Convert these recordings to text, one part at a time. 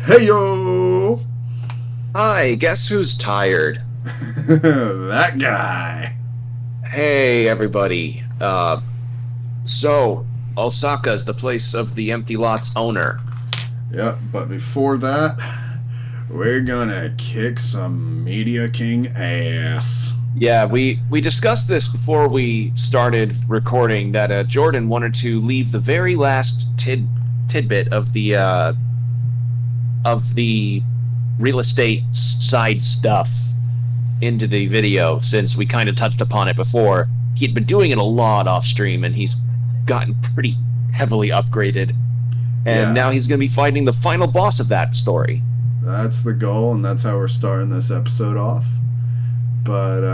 Hey yo! Hi, guess who's tired? That guy. Hey, everybody. So, Osaka's the place of the empty lot's owner. Yep, but before that, we're gonna kick some Media King ass. Yeah, we discussed this before we started recording that Jordan wanted to leave the very last tidbit of the real estate side stuff into the video since we kind of touched upon it before. He'd been doing it a lot off stream and he's gotten pretty heavily upgraded. And now Yeah, he's going to be fighting the final boss of that story. that's the goal, and that's how we're starting this episode off. But,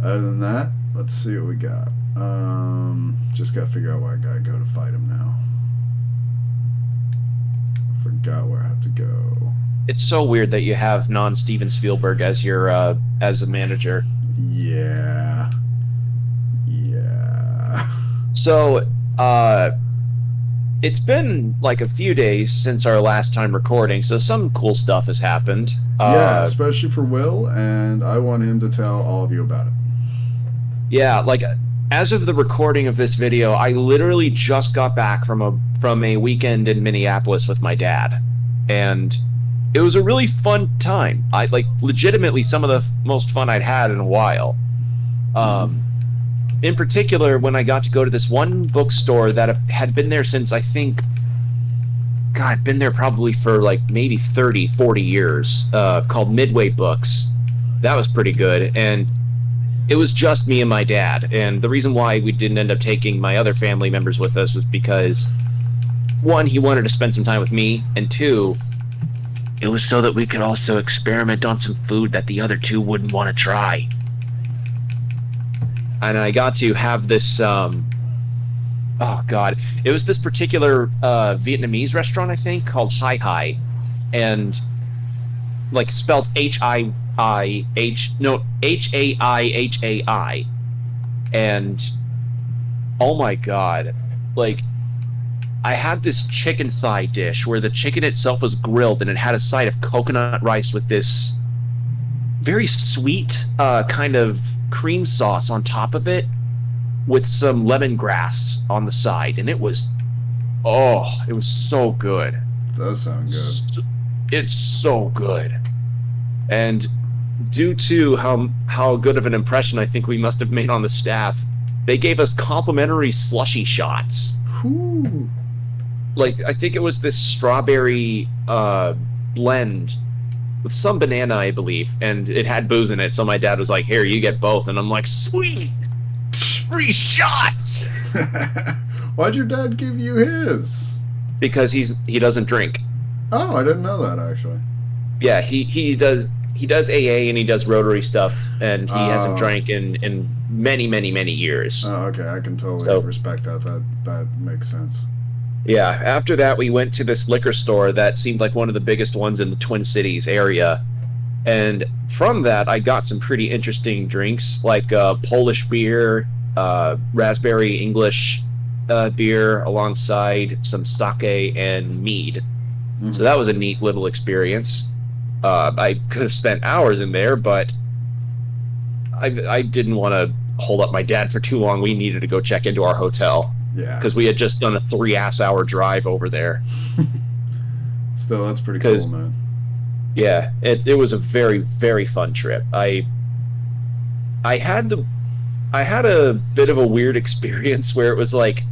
other than that, let's see what we got. Just gotta figure out where I gotta go to fight him now. Forgot where I have to go. It's so weird that you have non-Steven Spielberg as your as a manager. Yeah. Yeah. So, it's been like a few days since our last time recording, so some cool stuff has happened. Yeah, especially for Will, and I want him to tell all of you about it. Yeah, like as of the recording of this video, I literally just got back from a weekend in Minneapolis with my dad, and it was a really fun time. I like legitimately some of the most fun I'd had in a while. In particular, when I got to go to this one bookstore that had been there since I think, God, been there probably for like maybe 30, 40 years, called Midway Books. That was pretty good, and it was just me and my dad. And the reason why we didn't end up taking my other family members with us was because, one, he wanted to spend some time with me, and two, it was so that we could also experiment on some food that the other two wouldn't want to try. And I got to have this, oh God, it was this particular Vietnamese restaurant, I think, called Hai Hai, and like spelled Haihai, and oh my God, like I had this chicken thigh dish where the chicken itself was grilled and it had a side of coconut rice with this very sweet kind of cream sauce on top of it with some lemongrass on the side, and it was so good. Does sound good. It's so good. And due to how good of an impression I think we must have made on the staff, they gave us complimentary slushy shots. Whew. Like, I think it was this strawberry blend with some banana, I believe, and it had booze in it, so my dad was like, here, you get both, and I'm like, sweet! Free shots! Why'd your dad give you his? Because he doesn't drink. Oh, I didn't know that, actually. Yeah, he does AA and he does Rotary stuff, and he hasn't drank in many, many, many years. Oh, okay, I can totally respect that. That makes sense. Yeah, after that we went to this liquor store that seemed like one of the biggest ones in the Twin Cities area. And from that I got some pretty interesting drinks, like Polish beer, raspberry English beer, alongside some sake and mead. Mm-hmm. So that was a neat little experience. I could have spent hours in there, but I didn't want to hold up my dad for too long. We needed to go check into our hotel. Yeah. Because we had just done a 3-hour drive over there. Still, that's pretty cool, man. Yeah, it was a very, very fun trip. I had a bit of a weird experience where it was like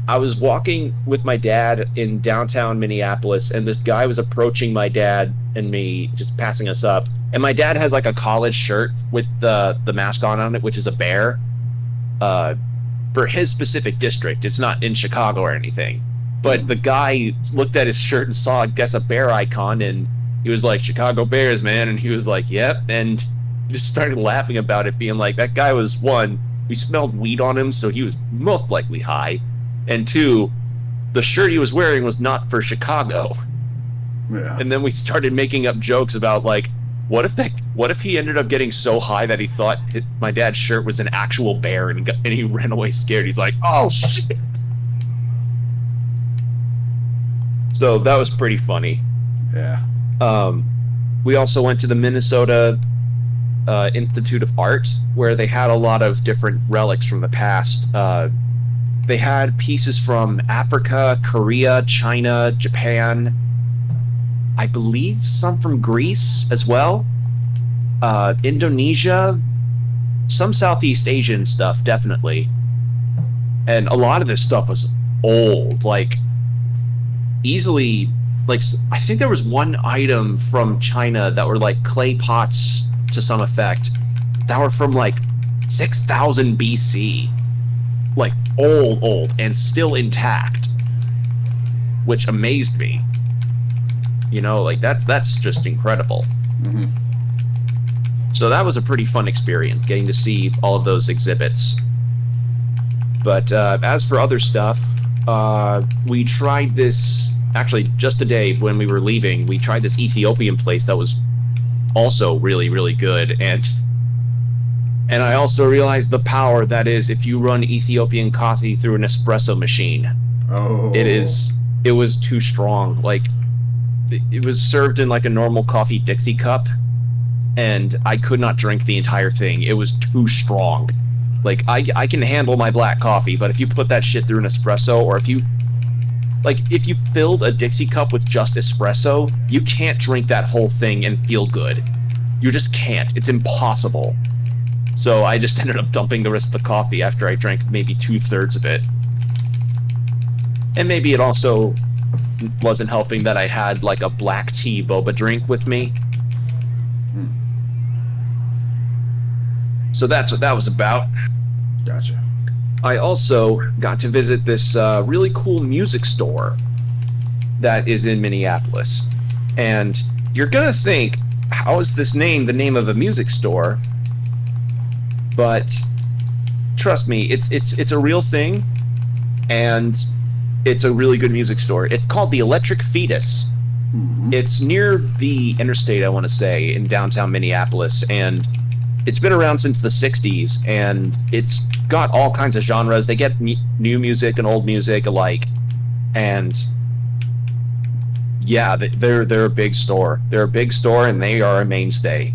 I was walking with my dad in downtown Minneapolis, and this guy was approaching my dad and me, just passing us up. And my dad has like a college shirt with the mascot on it, which is a bear. For his specific district, it's not in Chicago or anything. But the guy looked at his shirt and saw, I guess, a bear icon, and he was like, "Chicago Bears, man." And he was like, "Yep." And just started laughing about it, being like, that guy was, one, we smelled weed on him, so he was most likely high. And two, the shirt he was wearing was not for Chicago. Yeah. And then we started making up jokes about, like, what if he ended up getting so high that he thought my dad's shirt was an actual bear, and he ran away scared. He's like, "Oh shit!" So that was pretty funny. Yeah. We also went to the Minnesota Institute of Art, where they had a lot of different relics from the past. They had pieces from Africa, Korea, China, Japan, I believe some from Greece as well, Indonesia, some Southeast Asian stuff, definitely. And a lot of this stuff was old, like easily, like I think there was one item from China that were like clay pots to some effect that were from like 6,000 BC, like old, and still intact, which amazed me. You know, like that's just incredible. Mm-hmm. So that was a pretty fun experience, getting to see all of those exhibits. But as for other stuff, we tried this, actually just today when we were leaving, we tried this Ethiopian place that was also really, really good. And I also realized the power that is if you run Ethiopian coffee through an espresso machine. Oh. It was too strong. Like, it was served in like a normal coffee Dixie cup, and I could not drink the entire thing. It was too strong. Like, I can handle my black coffee, but if you put that shit through an espresso, or if you filled a Dixie cup with just espresso, you can't drink that whole thing and feel good. You just can't. It's impossible. So I just ended up dumping the rest of the coffee after I drank maybe 2/3 of it. And maybe it also wasn't helping that I had like a black tea boba drink with me. So that's what that was about. Gotcha. I also got to visit this really cool music store that is in Minneapolis. And you're gonna think, how is this name the name of a music store? But trust me, it's a real thing, and it's a really good music store. It's called the Electric Fetus. Mm-hmm. It's near the interstate, I want to say, in downtown Minneapolis, and it's been around since the 60s, and it's got all kinds of genres. They get new music and old music alike, and yeah, they're a big store. They're a big store, and they are a mainstay.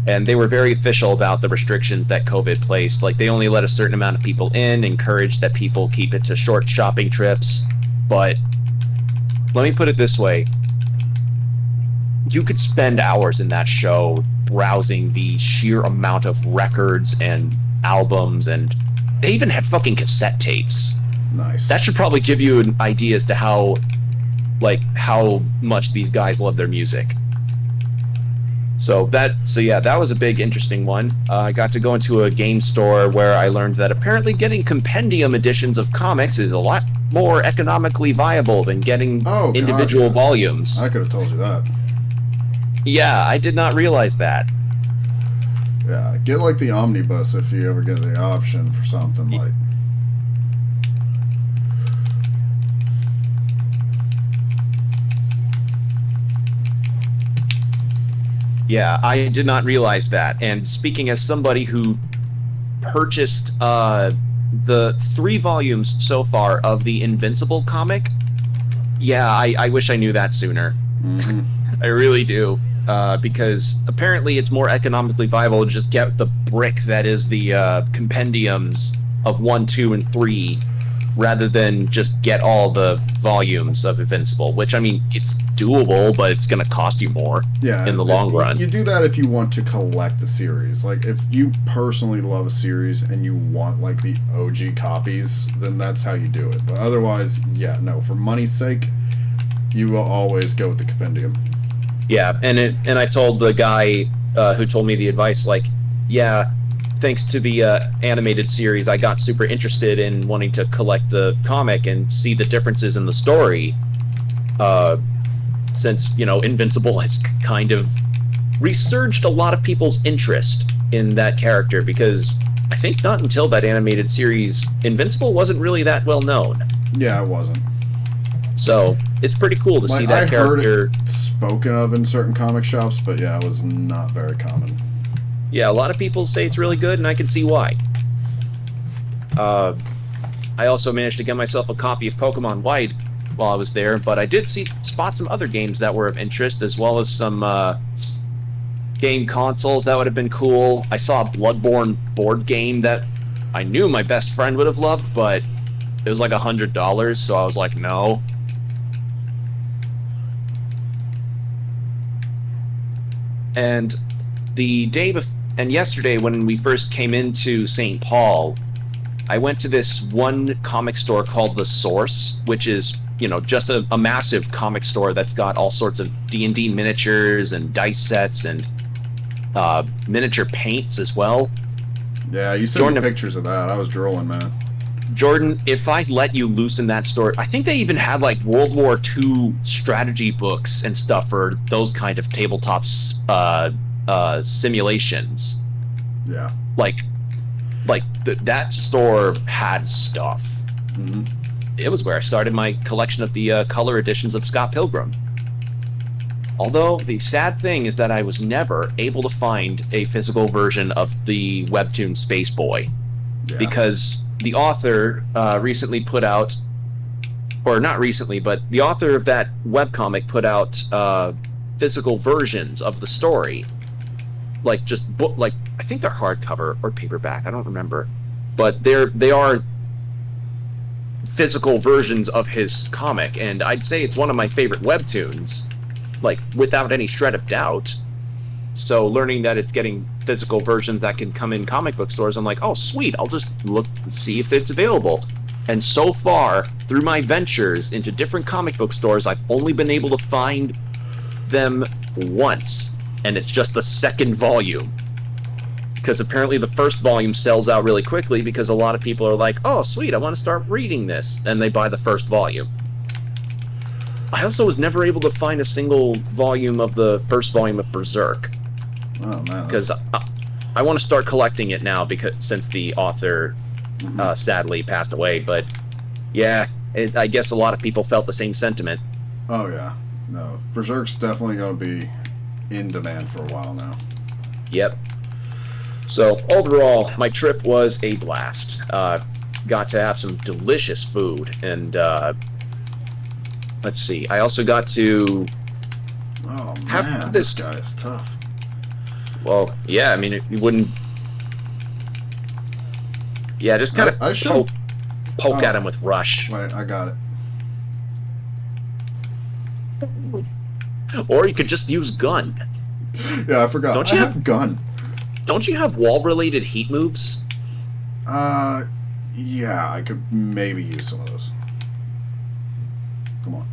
And they were very official about the restrictions that COVID placed. Like, they only let a certain amount of people in, encouraged that people keep it to short shopping trips. But let me put it this way. You could spend hours in that show browsing the sheer amount of records and albums, and they even had fucking cassette tapes. Nice. That should probably give you an idea as to how much these guys love their music. So yeah, that was a big, interesting one. I got to go into a game store where I learned that apparently getting compendium editions of comics is a lot more economically viable than getting individual volumes. I could have told you that. Yeah, I did not realize that. Yeah, get like the omnibus if you ever get the option for something like. Yeah, I did not realize that. And speaking as somebody who purchased the 3 volumes so far of the Invincible comic, yeah, I wish I knew that sooner. Mm-hmm. I really do. Because apparently it's more economically viable to just get the brick that is the compendiums of 1, 2, and 3, rather than just get all the volumes of Invincible, which, I mean, it's doable, but it's going to cost you more in the long run. You do that if you want to collect a series. Like, if you personally love a series and you want, like, the OG copies, then that's how you do it. But otherwise, yeah, no, for money's sake, you will always go with the compendium. Yeah, and I told the guy who told me the advice, like, yeah, thanks to the animated series, I got super interested in wanting to collect the comic and see the differences in the story. Since, you know, Invincible has kind of resurged a lot of people's interest in that character, because I think not until that animated series, Invincible wasn't really that well known. Yeah, it wasn't. So it's pretty cool to see that character. Heard it spoken of in certain comic shops, but yeah, it was not very common. Yeah, a lot of people say it's really good, and I can see why. I also managed to get myself a copy of Pokemon White, while I was there, but I did spot some other games that were of interest, as well as some game consoles that would have been cool. I saw a Bloodborne board game that I knew my best friend would have loved, but it was like $100, so I was like, no. And yesterday when we first came into St. Paul, I went to this one comic store called The Source, which is, just a massive comic store that's got all sorts of D&D miniatures and dice sets and miniature paints as well. Yeah, you sent me pictures of that. I was drooling, man. Jordan, if I let you loose in that store, I think they even had like World War II strategy books and stuff for those kind of tabletop simulations. Yeah. That store had stuff. Mm-hmm. It was where I started my collection of the color editions of Scott Pilgrim. Although, the sad thing is that I was never able to find a physical version of the webtoon Space Boy. Yeah. Because the author recently put out, or not recently, but the author of that webcomic put out physical versions of the story. I think they're hardcover or paperback, I don't remember. But they are physical versions of his comic, and I'd say it's one of my favorite webtoons, without any shred of doubt. So learning that it's getting physical versions that can come in comic book stores, I'm like, oh sweet, I'll just look and see if it's available. And so far, through my ventures into different comic book stores, I've only been able to find them once, and it's just the second volume. Because apparently the first volume sells out really quickly because a lot of people are like, oh sweet, I want to start reading this, and they buy the first volume. I also was never able to find a single volume of the first volume of Berserk. Oh man. Because I want to start collecting it now, since the author sadly passed away. But yeah, I guess a lot of people felt the same sentiment. Oh yeah, no, Berserk's definitely going to be in demand for a while now. Yep. So overall, my trip was a blast. Got to have some delicious food, and let's see. I also got to. Oh man, this guy is tough. Well, yeah, I mean, you wouldn't... Yeah, just kind of poke at him with Rush. Wait, I got it. Or you could just use gun. Yeah, I forgot. I have gun. Don't you have wall-related heat moves? Yeah, I could maybe use some of those. Come on.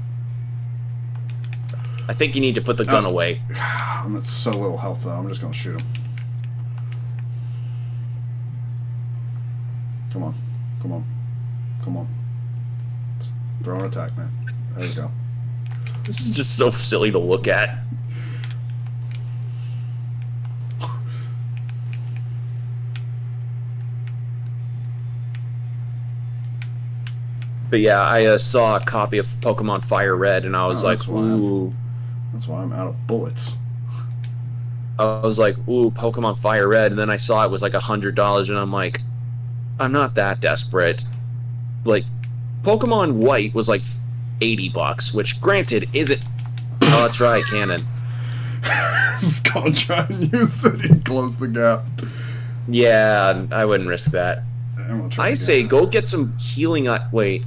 I think you need to put the gun away. I'm at so little health, though. I'm just going to shoot him. Come on. Come on. Come on. Let's throw an attack, man. There we go. This is just so silly to look at. But yeah, I saw a copy of Pokemon Fire Red, and I was like, ooh. That's why I'm out of bullets. I was like, ooh, Pokemon Fire Red, and then I saw it was like $100, and I'm like, I'm not that desperate. Pokemon White was like $80, which granted isn't. Oh, that's right, Canon. Skull try and use it and close the gap. Yeah, I wouldn't risk that. I say go get some healing. Wait.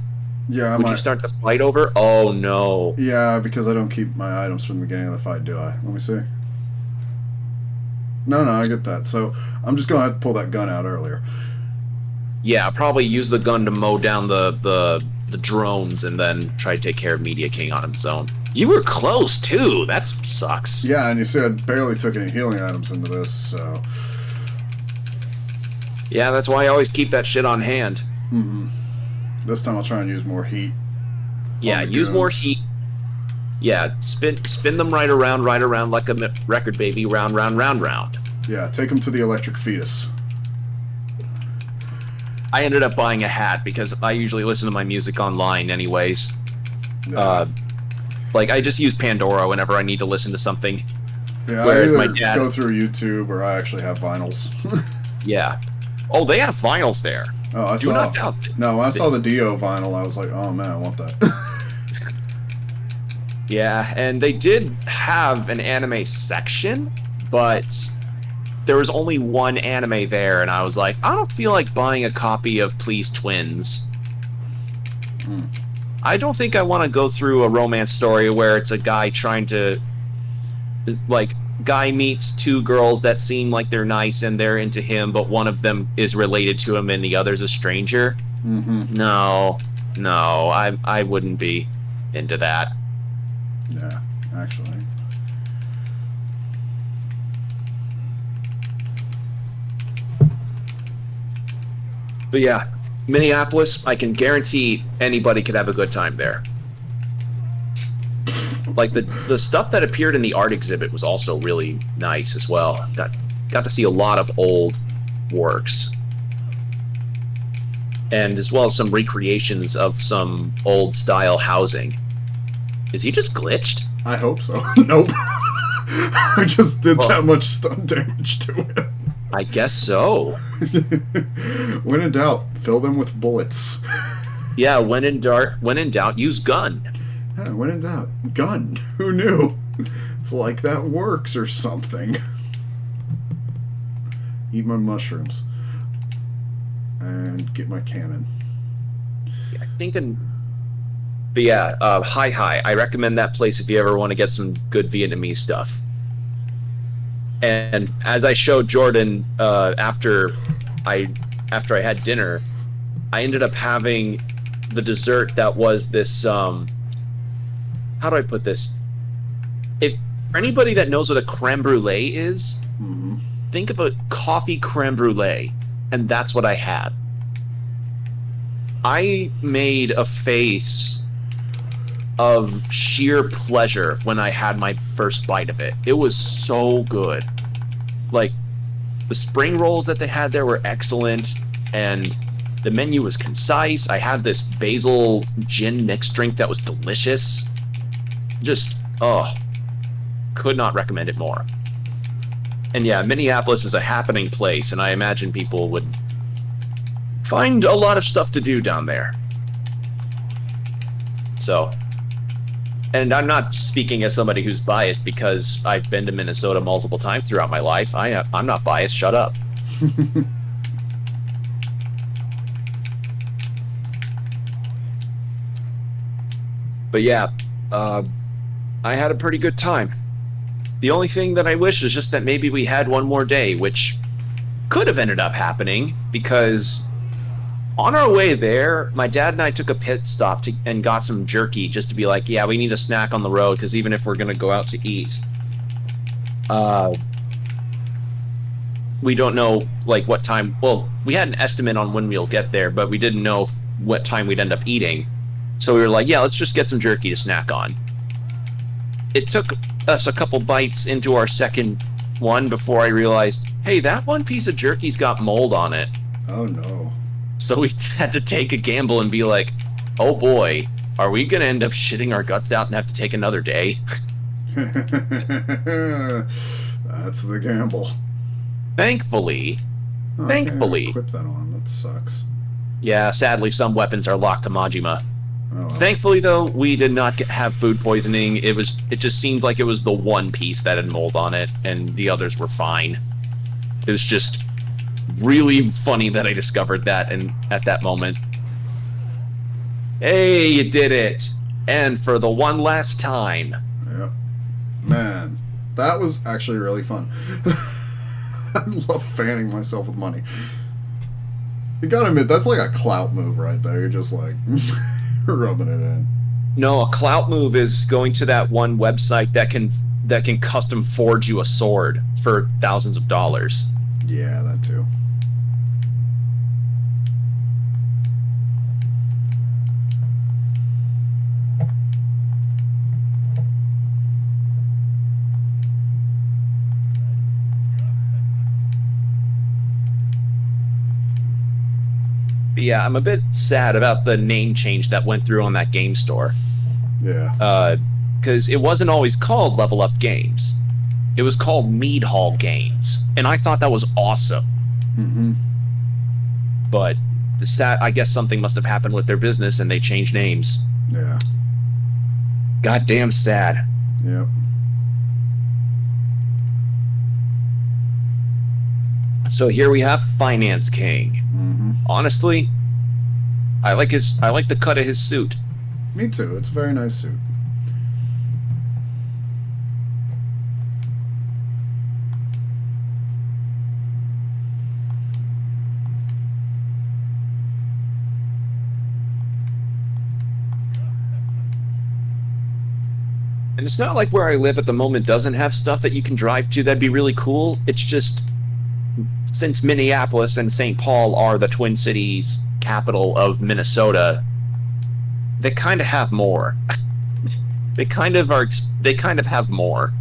Yeah, Would you start the fight over? Oh no. Yeah, because I don't keep my items from the beginning of the fight, do I? Let me see. No, I get that. So I'm just gonna have to pull that gun out earlier. Yeah, probably use the gun to mow down the drones and then try to take care of Media King on his own. You were close too. That sucks. Yeah, and you see I barely took any healing items into this, so. Yeah, that's why I always keep that shit on hand. Mm-hmm. This time I'll try and use more heat. Yeah, use more heat. Yeah, spin them right around like a record baby, round. Yeah, take them to the electric fetus. I ended up buying a hat because I usually listen to my music online anyways. Yeah. I just use Pandora whenever I need to listen to something. Yeah, I either go through YouTube or I actually have vinyls. Yeah. Oh, they have vinyls there. Oh, I saw. Do not doubt. No, when I saw the Dio vinyl, I was like, oh man, I want that. Yeah, and they did have an anime section, but there was only one anime there, and I was like, I don't feel like buying a copy of Please Twins. I don't think I want to go through a romance story where it's a guy trying to, like, guy meets two girls that seem like they're nice and they're into him, but one of them is related to him and the other's a stranger. No, I wouldn't be into that. Yeah, actually. But yeah, Minneapolis, I can guarantee anybody could have a good time there. Like the stuff that appeared in the art exhibit was also really nice as well. Got to see a lot of old works. And as well as some recreations of some old style housing. Is he just glitched? I hope so. Nope. I just did that much stun damage to him. I guess so. When in doubt, fill them with bullets. Yeah, when in doubt, use gun. Yeah, when in doubt, gun. Who knew? It's like that works or something. Eat my mushrooms. And get my cannon. I think But yeah, Hi. I recommend that place if you ever want to get some good Vietnamese stuff. And as I showed Jordan after I had dinner, I ended up having the dessert that was this. How do I put this? If for anybody that knows what a creme brulee is, think of a coffee creme brulee, and that's what I had. I made a face of sheer pleasure when I had my first bite of it. It was so good. Like, the spring rolls that they had there were excellent, and the menu was concise. I had this basil gin mixed drink that was delicious. Just, could not recommend it more. And yeah, Minneapolis is a happening place, and I imagine people would find a lot of stuff to do down there. So, and I'm not speaking as somebody who's biased because I've been to Minnesota multiple times throughout my life. I'm not biased. Shut up. But yeah, I had a pretty good time. The only thing that I wish is just that maybe we had one more day, which could have ended up happening because on our way there, my dad and I took a pit stop and got some jerky just to be like, yeah, we need a snack on the road because even if we're going to go out to eat, we don't know like what time. Well, we had an estimate on when we'll get there, but we didn't know what time we'd end up eating. So we were like, yeah, let's just get some jerky to snack on. It took us a couple bites into our second one before I realized, hey, that one piece of jerky's got mold on it. Oh, no. So we had to take a gamble and be like, oh boy, are we going to end up shitting our guts out and have to take another day? That's the gamble. Thankfully. Equip that on. That sucks. Yeah, sadly, some weapons are locked to Majima. Oh, well. Thankfully, though, we did not have food poisoning. It just seemed like it was the one piece that had mold on it, and the others were fine. It was just really funny that I discovered that and at that moment. Hey, you did it! And for the one last time. Yep. Man, that was actually really fun. I love fanning myself with money. You gotta admit, that's like a clout move right there. You're just like rubbing it in. No, a clout move is going to that one website that can custom forge you a sword for thousands of dollars. Yeah, that too. But yeah, I'm a bit sad about the name change that went through on that game store. Yeah. Because it wasn't always called Level Up Games. It was called Mead Hall Games. And I thought that was awesome. Mm-hmm. But I guess something must have happened with their business and they changed names. Yeah. goddamn sad. Yep. So here we have Finance King. Mm-hmm. Honestly, I like the cut of his suit. Me too. It's a very nice suit. And it's not like where I live at the moment doesn't have stuff that you can drive to. That'd be really cool. It's just, since Minneapolis and St. Paul are the Twin Cities capital of Minnesota, they kind of have more. They kind of have more.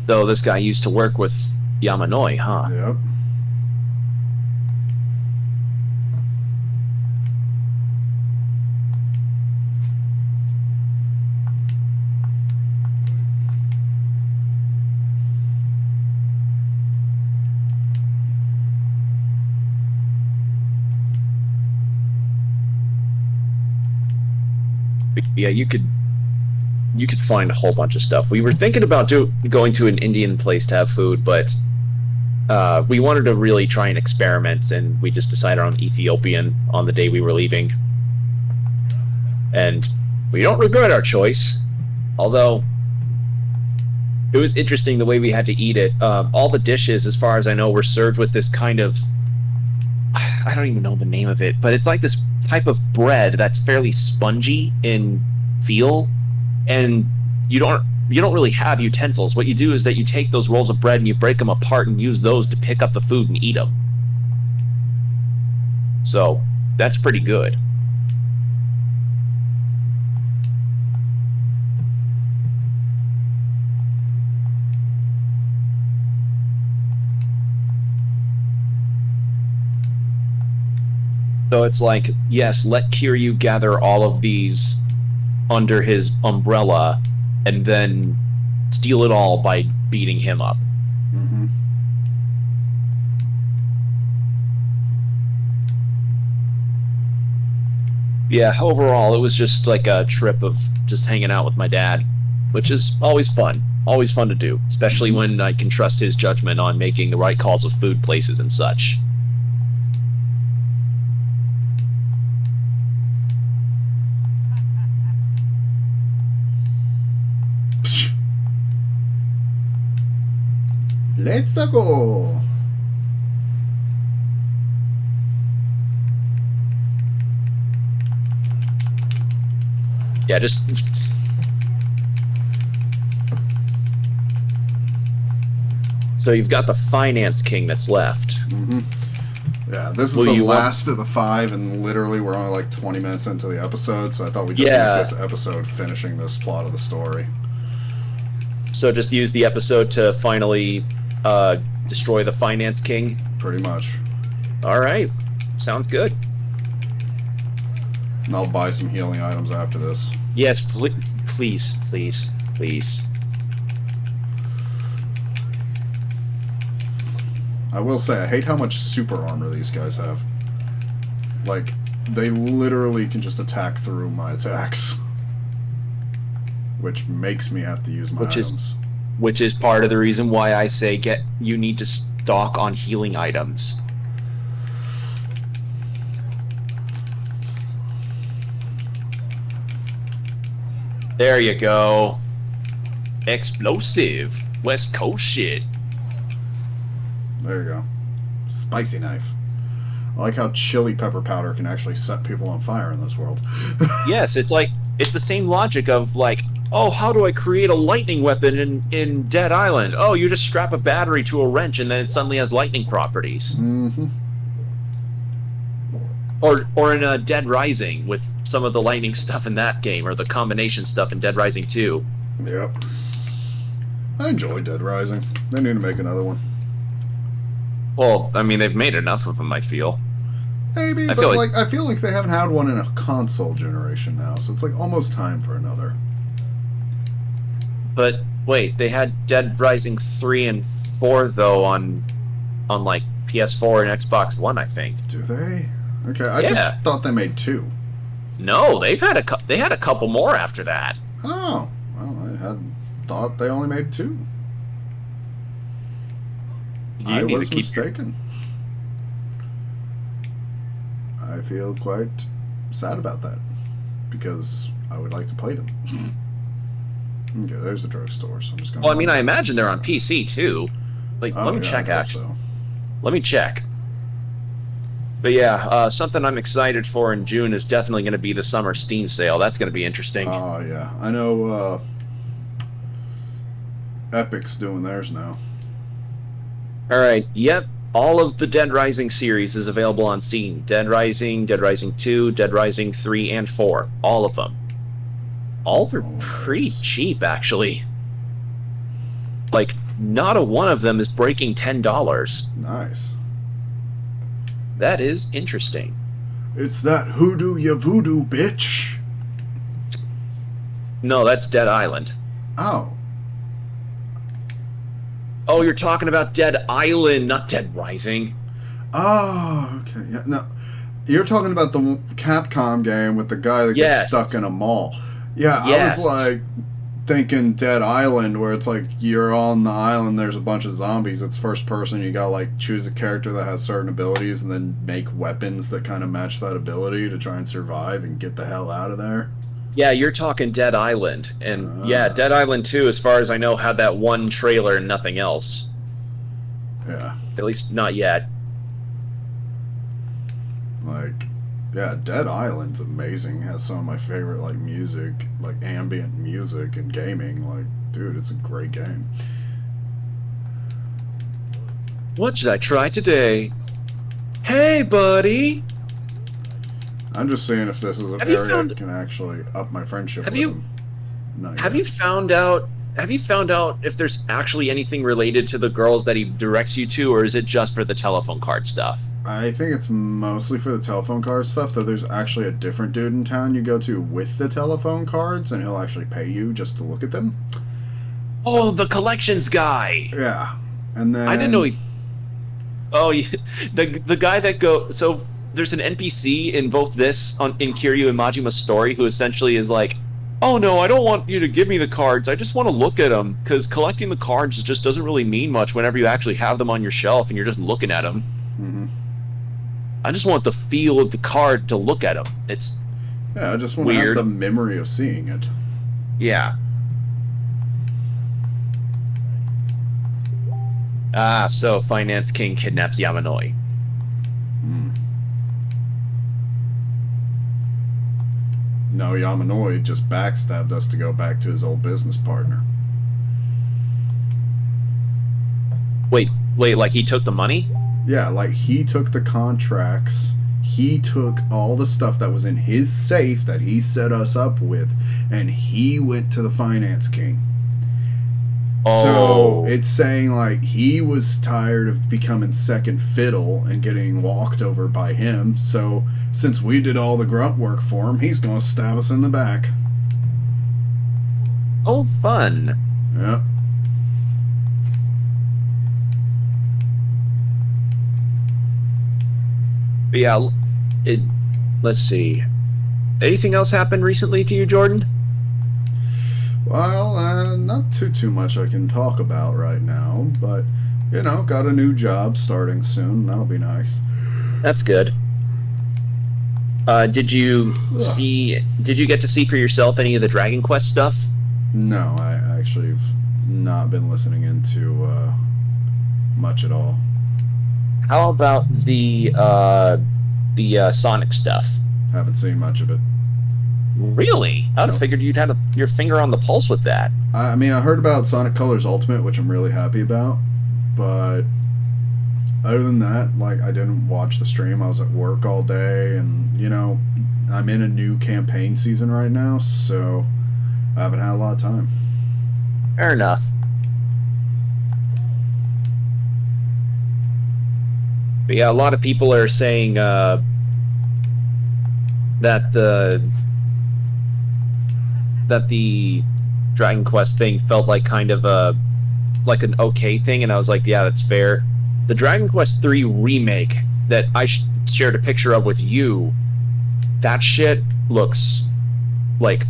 So this guy used to work with Yamanoi, huh? Yep. Yeah, you could find a whole bunch of stuff. We were thinking about going to an Indian place to have food, but we wanted to really try and experiment, and we just decided on Ethiopian on the day we were leaving. And we don't regret our choice, although it was interesting the way we had to eat it. All the dishes, as far as I know, were served with this kind of, I don't even know the name of it, but it's like this type of bread that's fairly spongy in feel, and you don't really have utensils. What you do is that you take those rolls of bread and you break them apart and use those to pick up the food and eat them. So that's pretty good. So it's like, yes, let Kiryu gather all of these under his umbrella and then steal it all by beating him up. Mm-hmm. Yeah, overall, it was just like a trip of just hanging out with my dad, which is always fun. Always fun to do, especially when I can trust his judgment on making the right calls with food places and such. Let's go. Yeah, just... So you've got the Finance King that's left. Mm-hmm. Yeah, this is the last of the 5, and literally we're only like 20 minutes into the episode, so I thought we'd just make this episode finishing this plot of the story. So just use the episode to finally destroy the Finance King? Pretty much. Alright, sounds good. And I'll buy some healing items after this. Yes, please, please, please. I will say, I hate how much super armor these guys have. Like, they literally can just attack through my attacks. Which makes me have to use my items. Which is part of the reason why I say you need to stock on healing items. There you go. Explosive. West Coast shit. There you go. Spicy knife. I like how chili pepper powder can actually set people on fire in this world. Yes, it's the same logic of like, oh, how do I create a lightning weapon in Dead Island? Oh, you just strap a battery to a wrench and then it suddenly has lightning properties. Mm-hmm. Or in Dead Rising with some of the lightning stuff in that game, or the combination stuff in Dead Rising 2. Yep. I enjoy Dead Rising. They need to make another one. Well, I mean, they've made enough of them, I feel. Maybe, I feel but like, like I feel like they haven't had one in a console generation now, so it's like almost time for another. but wait, they had Dead Rising 3 and 4 though on like PS4 and Xbox One, I think. Do they? Okay, I just Yeah. thought they made two. No, they had a couple more after that. Oh, well, I had thought they only made two. You I need to was keep your mistaken. I feel quite sad about that because I would like to play them. Okay, there's the drugstore, so I'm just gonna. Well, I mean, run I down imagine this they're on way. PC too. Like, let Oh me yeah, check I hope actually. so. Let me check. But yeah, something I'm excited for in June is definitely going to be the summer Steam sale. That's going to be interesting. Oh yeah, I know. Epic's doing theirs now. All right. Yep. All of the Dead Rising series is available on Steam. Dead Rising, Dead Rising 2, Dead Rising 3, and 4. All of them. All for Oh, pretty nice. cheap, actually. Like, not a one of them is breaking $10. Nice. That is interesting. It's that hoodoo ya voodoo, bitch. No, that's Dead Island. Oh. Oh, you're talking about Dead Island, not Dead Rising. Oh, okay. Yeah, no. You're talking about the Capcom game with the guy that gets Yes. stuck in a mall. Yeah, I was Yes. like thinking Dead Island, where it's like you're on the island, there's a bunch of zombies. It's first person. You gotta like choose a character that has certain abilities and then make weapons that kind of match that ability to try and survive and get the hell out of there. Yeah, you're talking Dead Island. And yeah, Ah, Dead Island 2, as far as I know, had that one trailer and nothing else. yeah. At least not yet. Like, yeah, Dead Island's amazing. Has some of my favorite like music, like ambient music and gaming. Like, dude, it's a great game. What should I try today? Hey, buddy! I'm just seeing if this is an Have you area I found can actually up my friendship have with you him. Not have yet. you found out if there's actually anything related to the girls that he directs you to, or is it just for the telephone card stuff? I think it's mostly for the telephone card stuff, though there's actually a different dude in town you go to with the telephone cards, and he'll actually pay you just to look at them. Oh, the collections guy. Yeah. And then. I didn't know he. Oh, the guy that go. So there's an NPC in both this in Kiryu and Majima's story who essentially is like, "Oh no, I don't want you to give me the cards. I just want to look at them because collecting the cards just doesn't really mean much whenever you actually have them on your shelf and you're just looking at them. Mhm. I just want the feel of the card to look at them. It's Yeah, I just want to have weird. the memory of seeing it. Yeah. Ah, so Finance King kidnaps Yamanoi. Hmm. No, Yamanoi just backstabbed us to go back to his old business partner. Wait, like he took the money? Yeah, like he took the contracts, he took all the stuff that was in his safe that he set us up with, and he went to the finance king. So Oh. it's saying like he was tired of becoming second fiddle and getting walked over by him. So since we did all the grunt work for him, he's gonna stab us in the back. Oh, fun. Yep. But yeah, it. Let's see. Anything else happened recently to you, Jordan? Well, not too much I can talk about right now, but you know, got a new job starting soon. That'll be nice. That's good. Did you see? Did you get to see for yourself any of the Dragon Quest stuff? No, I actually have not been listening into much at all. How about the Sonic stuff? Haven't seen much of it. Really? I'd have Nope. figured you'd had your finger on the pulse with that. I mean, I heard about Sonic Colors Ultimate, which I'm really happy about, but other than that, like, I didn't watch the stream. I was at work all day, and you know, I'm in a new campaign season right now, so I haven't had a lot of time. Fair enough. But yeah, a lot of people are saying that the Dragon Quest thing felt like kind of like an okay thing, and I was like, yeah, that's fair. The Dragon Quest 3 remake that I shared a picture of with you, that shit looks like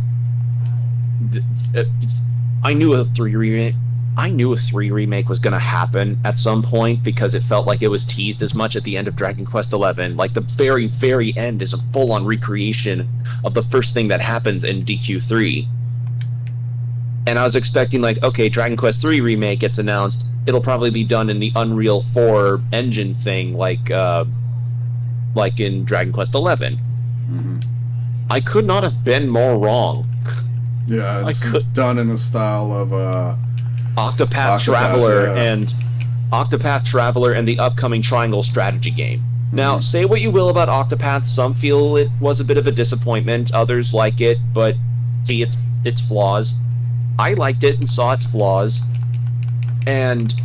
I knew a 3 remake. I knew a 3 remake was going to happen at some point because it felt like it was teased as much at the end of Dragon Quest 11. Like the very, very end is a full-on recreation of the first thing that happens in DQ3. And I was expecting, like, okay, Dragon Quest 3 remake gets announced. It'll probably be done in the Unreal 4 engine thing, like in Dragon Quest 11. Mm-hmm. I could not have been more wrong. Yeah, it's done in the style of Octopath Traveler, yeah. And Octopath Traveler and the upcoming Triangle strategy game. Mm-hmm. Now, say what you will about Octopath, some feel it was a bit of a disappointment, others like it, but see its flaws. I liked it and saw its flaws, and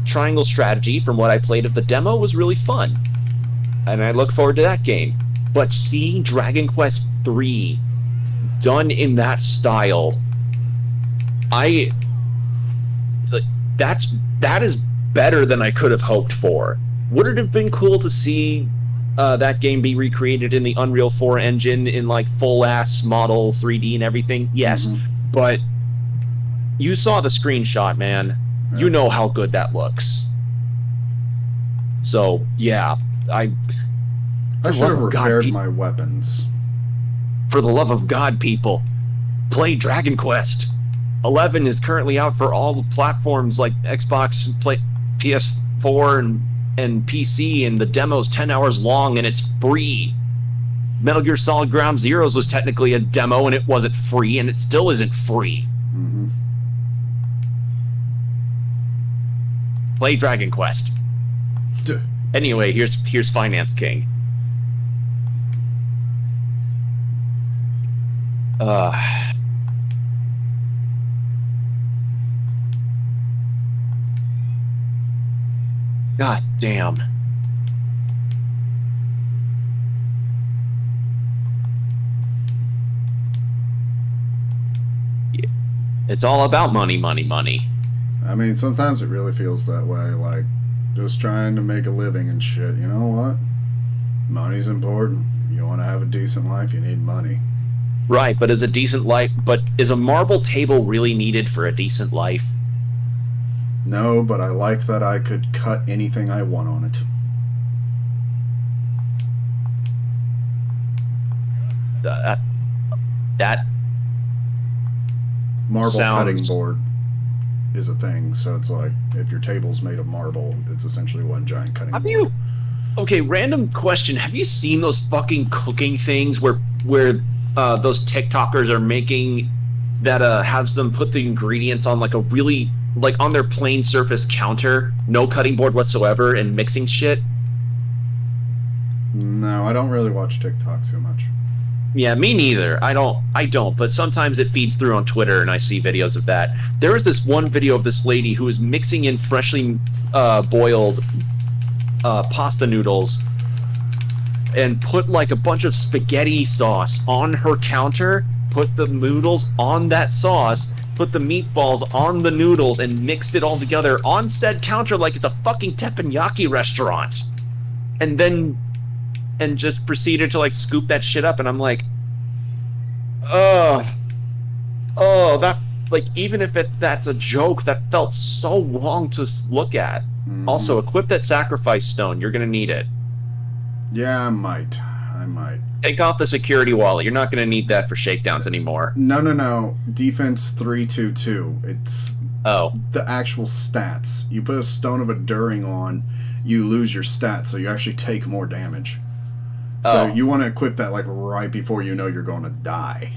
Triangle strategy, from what I played of the demo, was really fun, and I look forward to that game. But seeing Dragon Quest 3 done in that style, that is better than I could have hoped for. Would it have been cool to see that game be recreated in the Unreal 4 engine in like full-ass model 3D and everything? Yes, but you saw the screenshot, man. Yeah. You know how good that looks. So, yeah, I should have repaired my weapons. For the love of God, people, play Dragon Quest. 11 is currently out for all the platforms like Xbox, PS4, and PC, and the demo's 10 hours long, and it's free. Metal Gear Solid Ground Zeroes was technically a demo, and it wasn't free, and it still isn't free. Mm-hmm. Play Dragon Quest. Anyway, here's Finance King. God damn. Yeah. It's all about money, money, money. I mean, sometimes it really feels that way, like just trying to make a living and shit. You know what? Money's important. You want to have a decent life, you need money. Right, but is a marble table really needed for a decent life? No, but I like that I could cut anything I want on it. That marble cutting board is a thing, so it's like if your table's made of marble, it's essentially one giant cutting board. Okay, random question. Have you seen those fucking cooking things where those TikTokers are making that has them put the ingredients on like a really on their plain surface counter, no cutting board whatsoever, and mixing shit? No, I don't really watch TikTok too much. Yeah, me neither. I don't, but sometimes it feeds through on Twitter and I see videos of that. There was this one video of this lady who was mixing in freshly boiled pasta noodles and put like a bunch of spaghetti sauce on her counter, put the noodles on that sauce, put the meatballs on the noodles, and mixed it all together on said counter like it's a fucking teppanyaki restaurant. And just proceeded to like scoop that shit up, and I'm like, that, like, even if that's a joke, that felt so wrong to look at. Also, equip that sacrifice stone. You're gonna need it. Yeah, I might. Take off the security wallet. You're not gonna need that for shakedowns anymore. No. Defense 322. It's the actual stats. You put a Stone of Enduring on, you lose your stats, so you actually take more damage. So you want to equip that like right before you know you're going to die.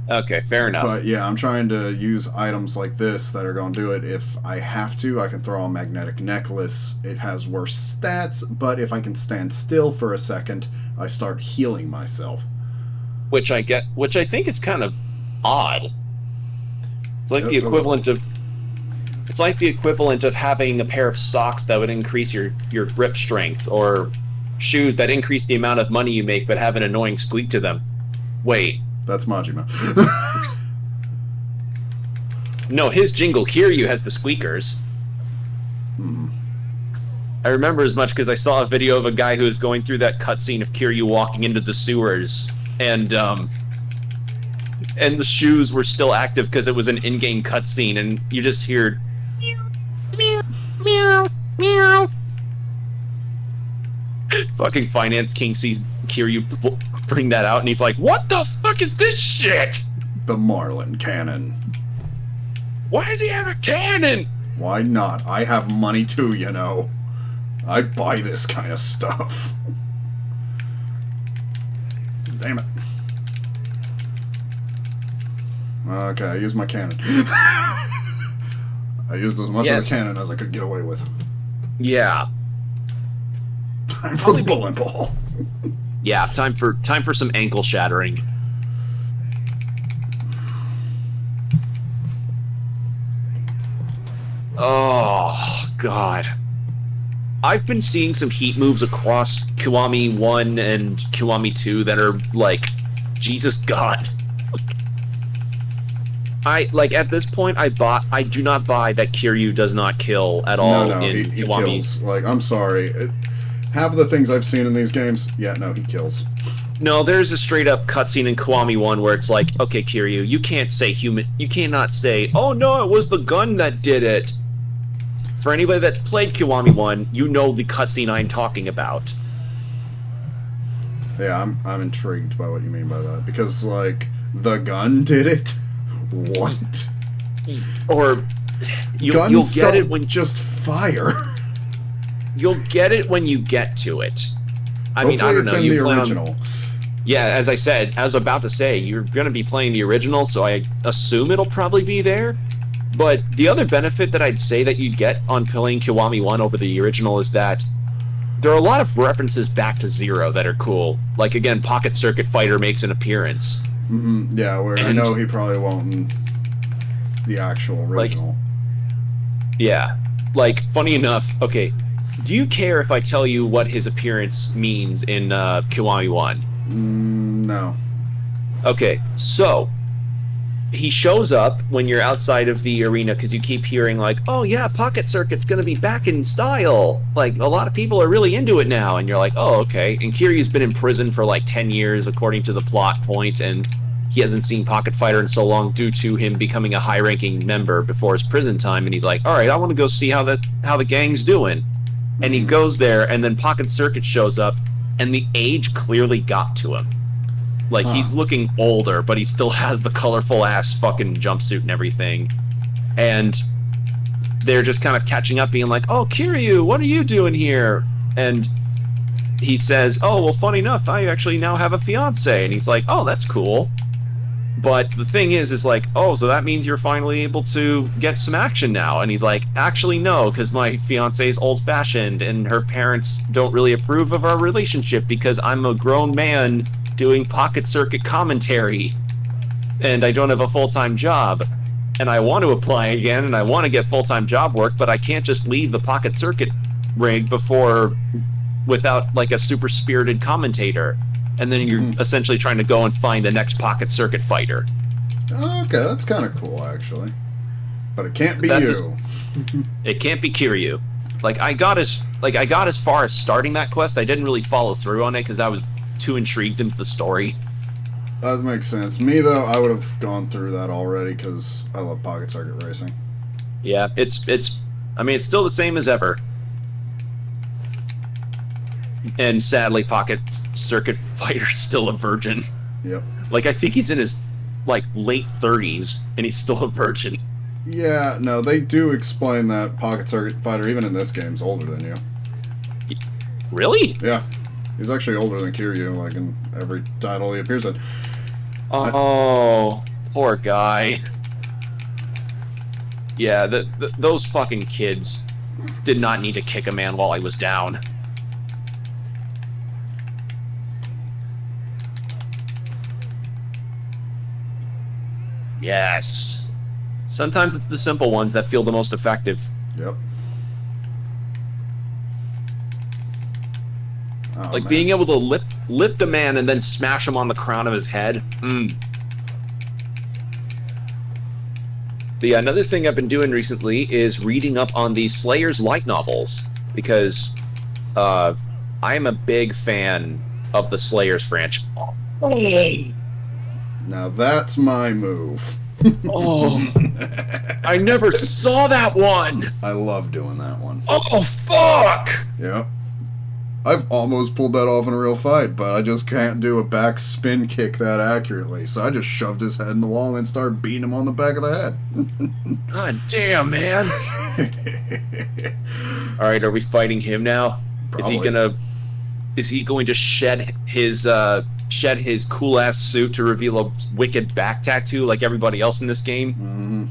Okay, fair enough. But yeah, I'm trying to use items like this that are going to do it. If I have to, I can throw a magnetic necklace. It has worse stats, but if I can stand still for a second, I start healing myself. Which I think is kind of odd. It's like the equivalent of It's like the equivalent of having a pair of socks that would increase your grip strength, or shoes that increase the amount of money you make but have an annoying squeak to them. Wait. That's Majima. No, his jingle, Kiryu, has the squeakers. I remember as much because I saw a video of a guy who was going through that cutscene of Kiryu walking into the sewers, and the shoes were still active because it was an in-game cutscene, and you just hear meow, meow, meow. Fucking Finance King sees Kiryu bring that out, and he's like, "What the fuck is this shit?" The Marlin cannon. Why does he have a cannon? Why not? I have money too, you know. I buy this kind of stuff. Damn it. Okay, I used my cannon. I used as much of the cannon as I could get away with. Yeah. Time for the bullet ball. Yeah, time for some ankle shattering. Oh, God. I've been seeing some heat moves across Kiwami 1 and Kiwami 2 that are like, Jesus God. At this point, I do not buy that Kiryu does not kill at all in he Kiwami. Kills. Like, I'm sorry. Half of the things I've seen in these games, yeah, no, he kills. No, there's a straight up cutscene in Kiwami 1 where it's like, okay, Kiryu, you cannot say, oh no, it was the gun that did it. For anybody that's played Kiwami 1, you know the cutscene I'm talking about. Yeah, I'm intrigued by what you mean by that. Because, like, the gun did it? What? Or, you'll get it when... just fire. You'll get it when you get to it. I mean, I don't know. It's in the original. Yeah, as I said, I was about to say, you're going to be playing the original, so I assume it'll probably be there. But the other benefit that I'd say that you get on playing Kiwami 1 over the original is that there are a lot of references back to Zero that are cool. Like, again, Pocket Circuit Fighter makes an appearance. Mm-hmm. Yeah, I know he probably won't in the actual original. Yeah. Like, funny enough, okay, do you care if I tell you what his appearance means in Kiwami 1? No. Okay, so... he shows up when you're outside of the arena because you keep hearing like, oh yeah, Pocket Circuit's gonna be back in style. Like, a lot of people are really into it now. And you're like, oh, okay. And Kiryu's been in prison for like 10 years, according to the plot point, and he hasn't seen Pocket Fighter in so long due to him becoming a high-ranking member before his prison time. And he's like, all right, I want to go see how the gang's doing. And he goes there, and then Pocket Circuit shows up, and the age clearly got to him. Like, he's looking older, but he still has the colorful-ass fucking jumpsuit and everything. And they're just kind of catching up, being like, oh, Kiryu, what are you doing here? And he says, oh, well, funny enough, I actually now have a fiancé. And he's like, oh, that's cool. But the thing is like, oh, so that means you're finally able to get some action now. And he's like, actually, no, because my fiancé's old-fashioned, and her parents don't really approve of our relationship because I'm a grown man doing Pocket Circuit commentary, and I don't have a full-time job, and I want to apply again, and I want to get full-time job work, but I can't just leave the Pocket Circuit rig without like a super spirited commentator, and then you're essentially trying to go and find the next Pocket Circuit fighter. Okay, that's kind of cool, actually. But it can't be you. It can't be Kiryu. Like, I got as far as starting that quest. I didn't really follow through on it because I was too intrigued into the story. That makes sense. Me, though, I would have gone through that already because I love Pocket Circuit Racing. Yeah, it's still the same as ever. And sadly, Pocket Circuit Fighter's still a virgin. Yep. Like, I think he's in his, like, late 30s, and he's still a virgin. Yeah, no, they do explain that Pocket Circuit Fighter, even in this game, is older than you. Really? Yeah. He's actually older than Kiryu, like, in every title he appears in. Oh, poor guy. Yeah, those fucking kids did not need to kick a man while I was down. Yes. Sometimes it's the simple ones that feel the most effective. Yep. Oh, Like man. being able to lift a man and then smash him on the crown of his head. But yeah, another thing I've been doing recently is reading up on the Slayer's light novels, because I am a big fan of the Slayer's franchise. Now that's my move. Oh, I never saw that one. I love doing that one. Oh, fuck. Yep. I've almost pulled that off in a real fight, but I just can't do a back spin kick that accurately. So I just shoved his head in the wall and then started beating him on the back of the head. God damn, man. All right, are we fighting him now? Probably. Is he going to shed his cool ass suit to reveal a wicked back tattoo like everybody else in this game? Mm-hmm.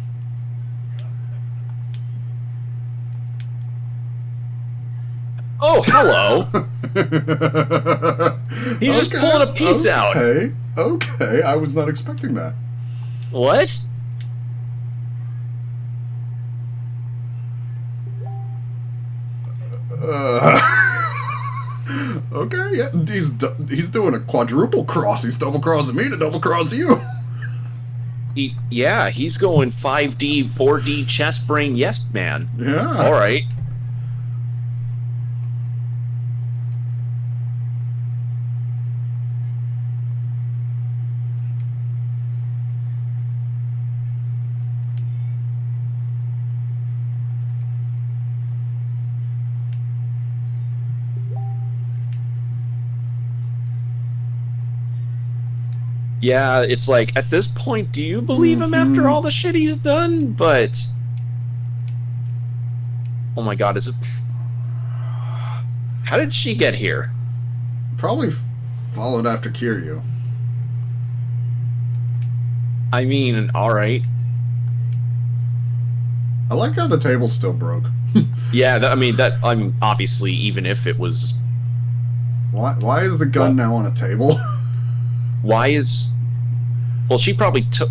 Oh, hello. He's just pulling a piece out. Okay, I was not expecting that. What? Okay, yeah, he's doing a quadruple cross. He's double crossing me to double cross you. He's going 5D, 4D chest brain, yes, man. Yeah. All right. Yeah, it's like, at this point, do you believe him after all the shit he's done? But... oh my god, is it... how did she get here? Probably followed after Kiryu. I mean, alright. I like how the table still broke. Yeah, I mean, obviously, even if it was... Why is the gun now on a table? Why is... well, she probably took...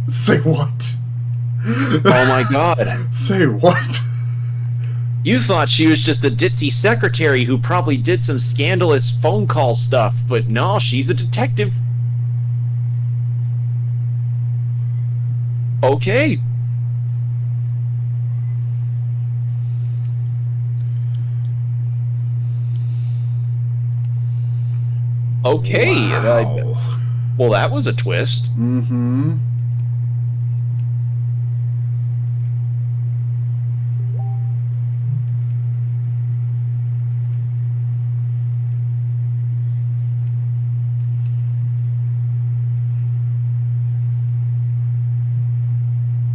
Say what? oh my god. Say what? You thought she was just a ditzy secretary who probably did some scandalous phone call stuff, but no, she's a detective. Okay. Okay. Wow. Well, that was a twist. Mm-hmm.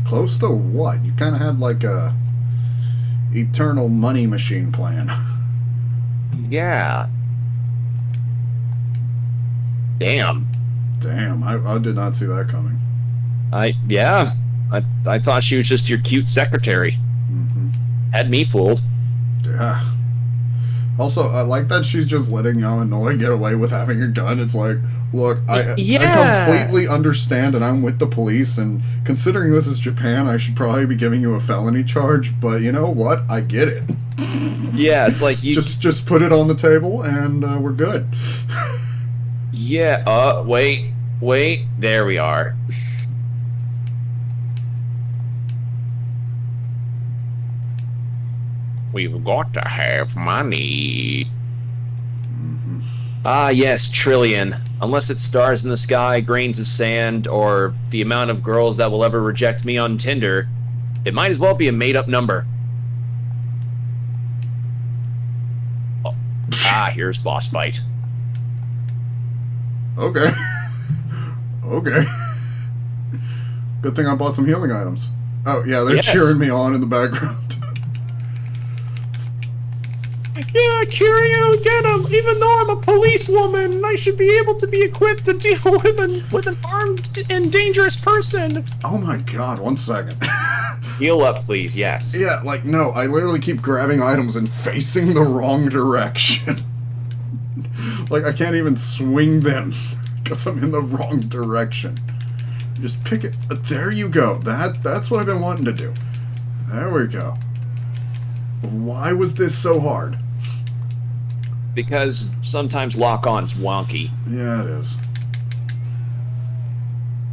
Close to what? You kind of had like a eternal money machine plan. Yeah. Damn. Damn, I did not see that coming. I thought she was just your cute secretary. Mm-hmm. Had me fooled. Yeah. Also, I like that she's just letting Yamanoi get away with having a gun. It's like, look, I completely understand, and I'm with the police, and considering this is Japan, I should probably be giving you a felony charge, but you know what? I get it. Yeah, it's like you... Just put it on the table, and we're good. Yeah, wait, there we are. We've got to have money. Mm-hmm. Ah, yes, trillion. Unless it's stars in the sky, grains of sand, or the amount of girls that will ever reject me on Tinder, it might as well be a made-up number. Oh. Ah, here's boss fight. Okay. Okay. Good thing I bought some healing items. Oh, yeah, they're cheering me on in the background. Yeah, Kiryu, get him! Even though I'm a policewoman, I should be able to be equipped to deal with an armed and dangerous person. Oh my god, 1 second. Heal up, please, yes. Yeah, like, no, I literally keep grabbing items and facing the wrong direction. Like, I can't even swing them, because I'm in the wrong direction. Just pick it. There you go. That's what I've been wanting to do. There we go. Why was this so hard? Because sometimes lock-on's wonky. Yeah, it is.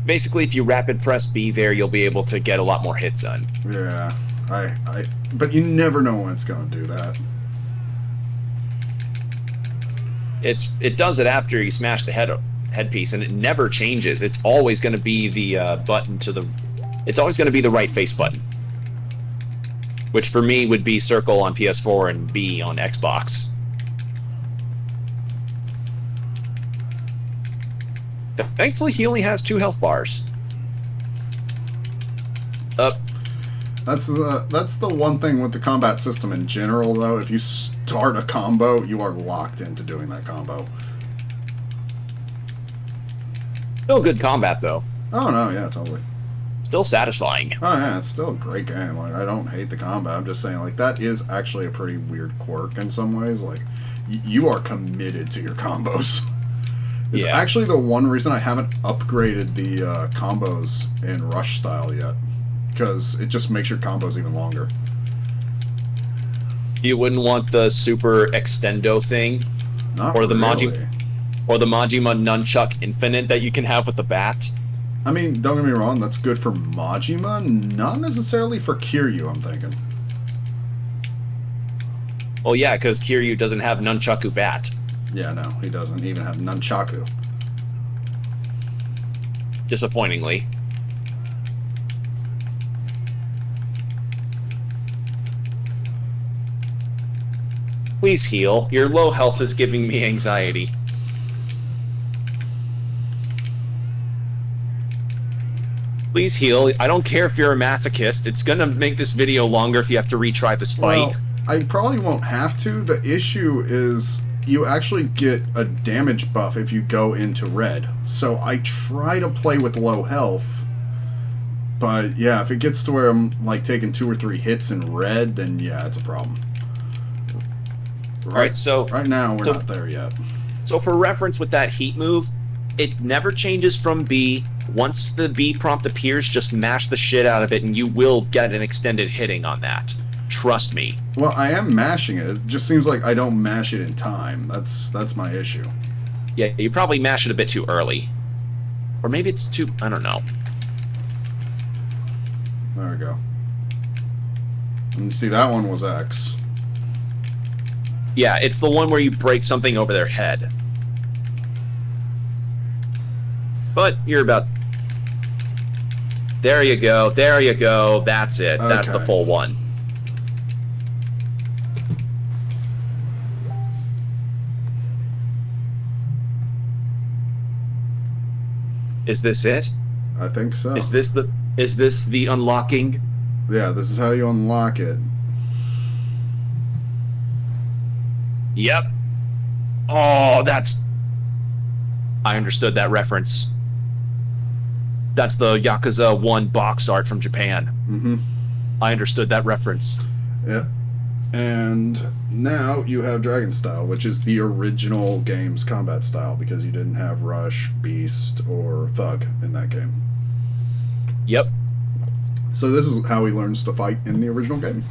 Basically, if you rapid press B there, you'll be able to get a lot more hits on. Yeah, but you never know when it's going to do that. It does it after you smash the headpiece, and it never changes. It's always going to be the button to the... It's always going to be the right face button. Which for me would be circle on PS4 and B on Xbox. Thankfully, he only has 2 health bars. That's the one thing with the combat system in general, though. If you start a combo, you are locked into doing that combo. Still good combat, though. Oh, no, yeah, totally. Still satisfying. Oh, yeah, it's still a great game. Like, I don't hate the combat. I'm just saying, like, that is actually a pretty weird quirk in some ways. Like, you are committed to your combos. It's actually the one reason I haven't upgraded the combos in Rush style yet. Because it just makes your combos even longer. You wouldn't want the super extendo thing? Not or the really. Or the Majima Nunchuck Infinite that you can have with the bat? I mean, don't get me wrong, that's good for Majima, not necessarily for Kiryu, I'm thinking. Well, yeah, because Kiryu doesn't have Nunchaku Bat. Yeah, no, he doesn't even have Nunchaku. Disappointingly. Please heal. Your low health is giving me anxiety. Please heal. I don't care if you're a masochist. It's gonna make this video longer if you have to retry this fight. Well, I probably won't have to. The issue is you actually get a damage buff if you go into red. So I try to play with low health. But yeah, if it gets to where I'm like taking 2 or 3 hits in red, then yeah, it's a problem. Right, so right now we're not there yet. So for reference with that heat move, it never changes from B. Once the B prompt appears, just mash the shit out of it and you will get an extended hitting on that. Trust me. Well, I am mashing it. It just seems like I don't mash it in time. That's my issue. Yeah, you probably mash it a bit too early. Or maybe it's too... I don't know. There we go. And see, that one was X. Yeah, it's the one where you break something over their head. But you're about... There you go. There you go. That's it. Okay. That's the full one. Is this it? I think so. Is this the unlocking? Yeah, this is how you unlock it. Yep. Oh, that's... I understood that reference. That's the Yakuza 1 box art from Japan. Mm-hmm. I understood that reference. Yep. And now you have Dragon style, which is the original game's combat style, because you didn't have Rush, Beast, or Thug in that game. Yep. So this is how he learns to fight in the original game.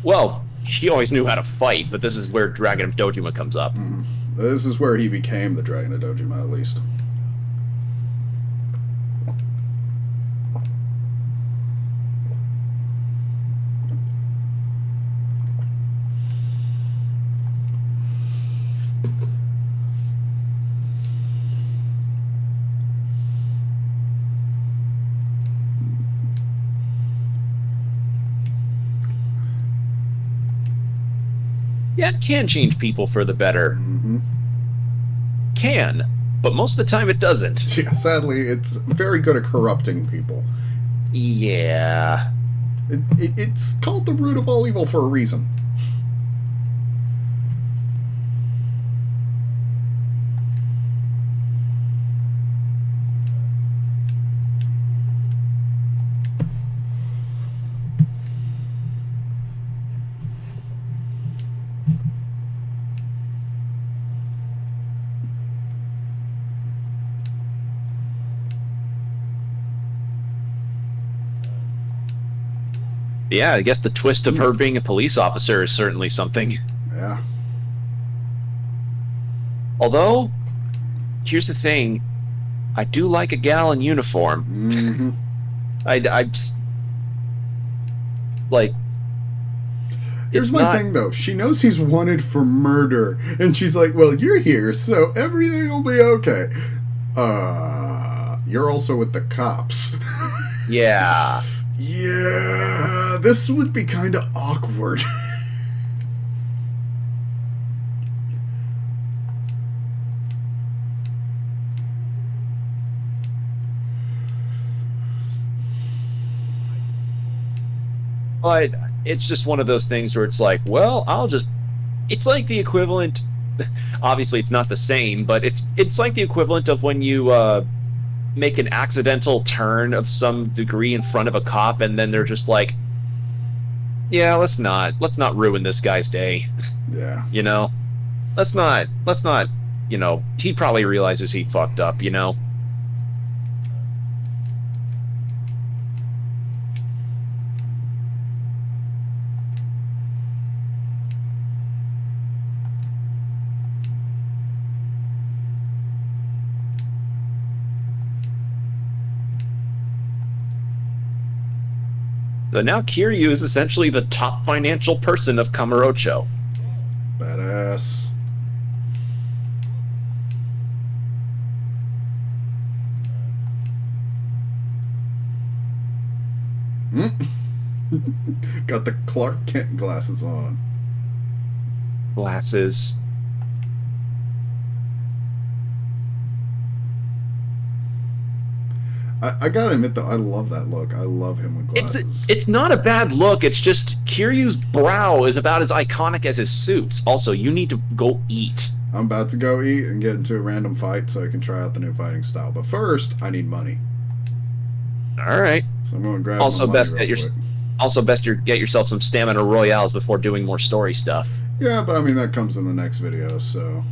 Well, he always knew how to fight, but this is where Dragon of Dojima comes up. Mm-hmm. This is where he became the Dragon of Dojima, at least. Yeah, it can change people for the better. Mm-hmm. Can, but most of the time it doesn't. Yeah, sadly, it's very good at corrupting people. Yeah. It's called the root of all evil for a reason. Yeah, I guess the twist of her being a police officer is certainly something. Yeah. Although, here's the thing. I do like a gal in uniform. Mm-hmm. I like. Here's my thing, though. She knows he's wanted for murder, and she's like, well, you're here, so everything will be okay. You're also with the cops. Yeah. Yeah, this would be kind of awkward. But it's just one of those things where it's like, well, it's like the equivalent. Obviously, it's not the same, but it's like the equivalent of when you make an accidental turn of some degree in front of a cop, and then they're just like, yeah, let's not ruin this guy's day. Yeah. You know, let's not. You know, he probably realizes he fucked up. You know. So now Kiryu is essentially the top financial person of Kamurocho. Badass. Got the Clark Kent glasses on. Glasses. I gotta admit, though, I love that look. I love him with glasses. It's not a bad look. It's just Kiryu's brow is about as iconic as his suits. Also, you need to go eat. I'm about to go eat and get into a random fight so I can try out the new fighting style. But first, I need money. All right. So I'm going to grab Also, my best money get real quick. Also, best get yourself some stamina royales before doing more story stuff. Yeah, but I mean, that comes in the next video, so...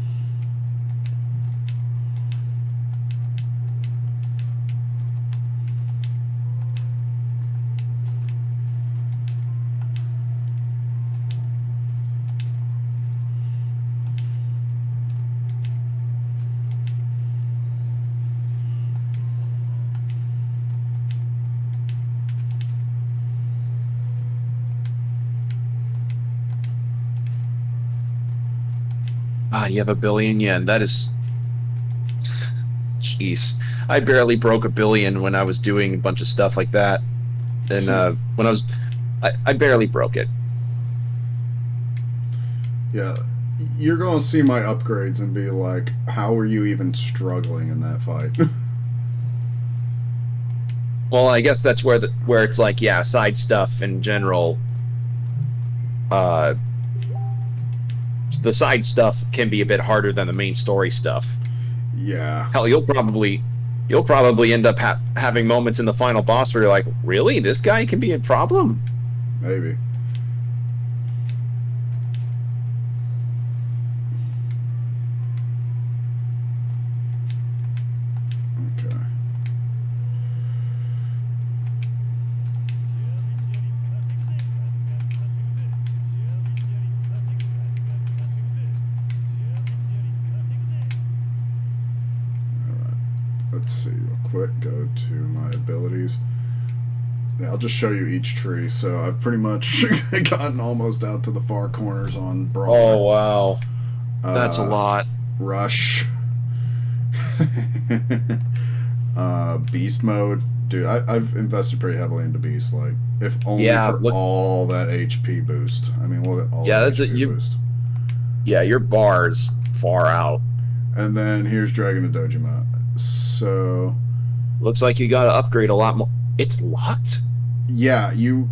Ah, you have 1 billion yen. That is... Jeez. I barely broke 1 billion when I was doing a bunch of stuff like that. And when I was... I barely broke it. Yeah, you're going to see my upgrades and be like, how are you even struggling in that fight? Well, I guess that's where it's like, yeah, side stuff in general. The side stuff can be a bit harder than the main story stuff. Yeah. Hell, you'll probably end up having moments in the final boss where you're like, really, this guy can be a problem? Maybe. Okay. Let's see, real quick, go to my abilities. Yeah, I'll just show you each tree. So I've pretty much gotten almost out to the far corners on Brawler. Oh, wow. That's a lot. Rush. Beast mode. Dude, I've invested pretty heavily into Beast. Like, if only for all that HP boost. I mean, look at all that HP boost. Yeah, your bar's far out. And then here's Dragon of Dojima. So... Looks like you gotta upgrade a lot more. It's locked? Yeah, you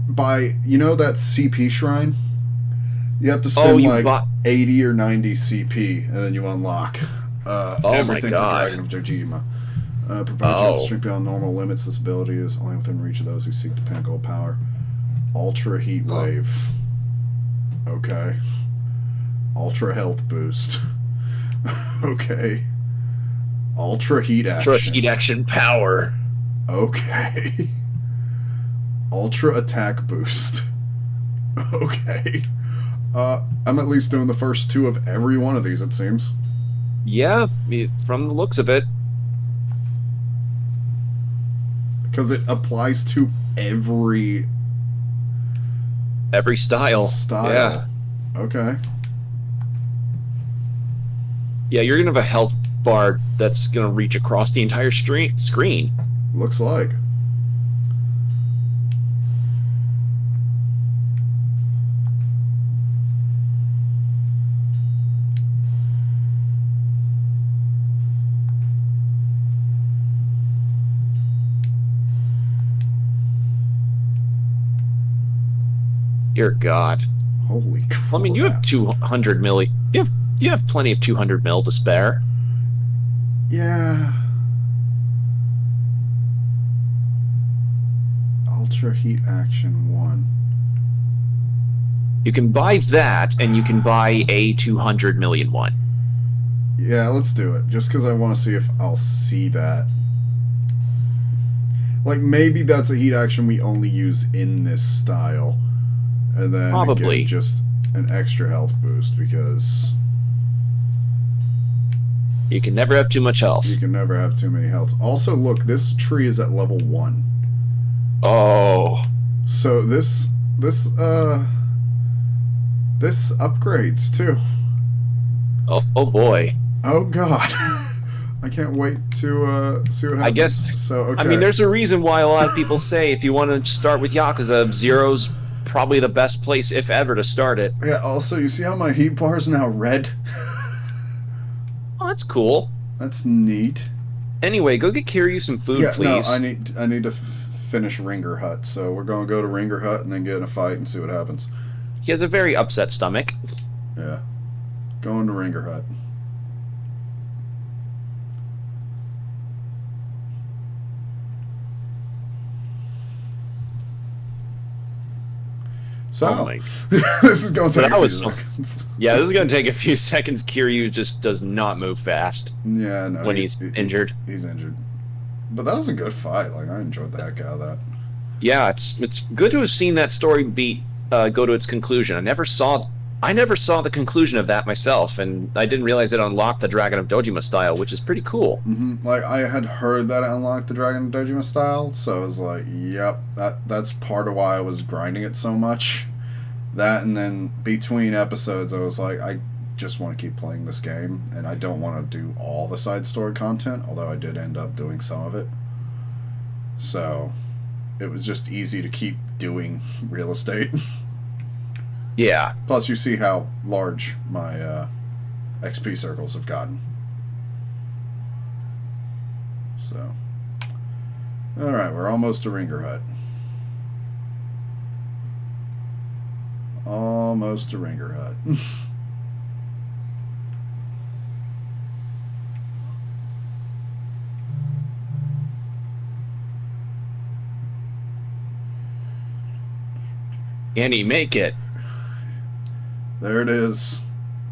know that CP shrine? You have to spend 80 or 90 CP, and then you unlock everything for Dragon of Dojima. Provides you with strength beyond normal limits. This ability is only within reach of those who seek the pinnacle of power. Ultra Heat Wave. Okay. Ultra Health Boost. Okay. Ultra Heat Action. Ultra Heat Action Power. Okay. Ultra attack boost. Okay. I'm at least doing the first 2 of every one of these, it seems. Yeah, from the looks of it. Because it applies to every style. Yeah. Okay. Yeah, you're gonna have a health bar that's gonna reach across the entire screen. Looks like. Dear God. Holy crap. Well, I mean, you have 200 milli. You have plenty of 200 mil to spare. Yeah. Ultra heat action 1. You can buy that, and you can buy a 200 million one. Yeah, let's do it. Just because I want to see if I'll see that. Like, maybe that's a heat action we only use in this style. And then Probably get just an extra health boost, because you can never have too much health. You can never have too many healths. Also, look, this tree is at level 1. Oh. So this upgrades too. Oh boy. Oh God. I can't wait to see what happens. I guess. So okay. I mean, there's a reason why a lot of people say if you want to start with Yakuza, Zero's probably the best place, if ever, to start it. Yeah. Also, you see how my heat bar is now red? Oh, that's cool. That's neat. Anyway, go get Kiryu some food, please. No, I need to finish Ringer Hut. So we're gonna go to Ringer Hut and then get in a fight and see what happens. He has a very upset stomach. Yeah. Going to Ringer Hut. So, this is going to take a few seconds. Yeah, this is going to take a few seconds. Kiryu just does not move fast. Yeah, no. When he's injured. He's injured. But that was a good fight. Like, I enjoyed the heck out of that. Yeah, it's good to have seen that story beat go to its conclusion. I never saw the conclusion of that myself, and I didn't realize it unlocked the Dragon of Dojima style, which is pretty cool. Mm-hmm. Like, I had heard that it unlocked the Dragon of Dojima style, so I was like, yep, that's part of why I was grinding it so much. That, and then between episodes, I was like, I just want to keep playing this game, and I don't want to do all the side story content, although I did end up doing some of it. So, it was just easy to keep doing real estate. Yeah. Plus, you see how large my XP circles have gotten. So, alright, we're almost to Ringer Hut. Almost to Ringer Hut. Can he make it? There it is.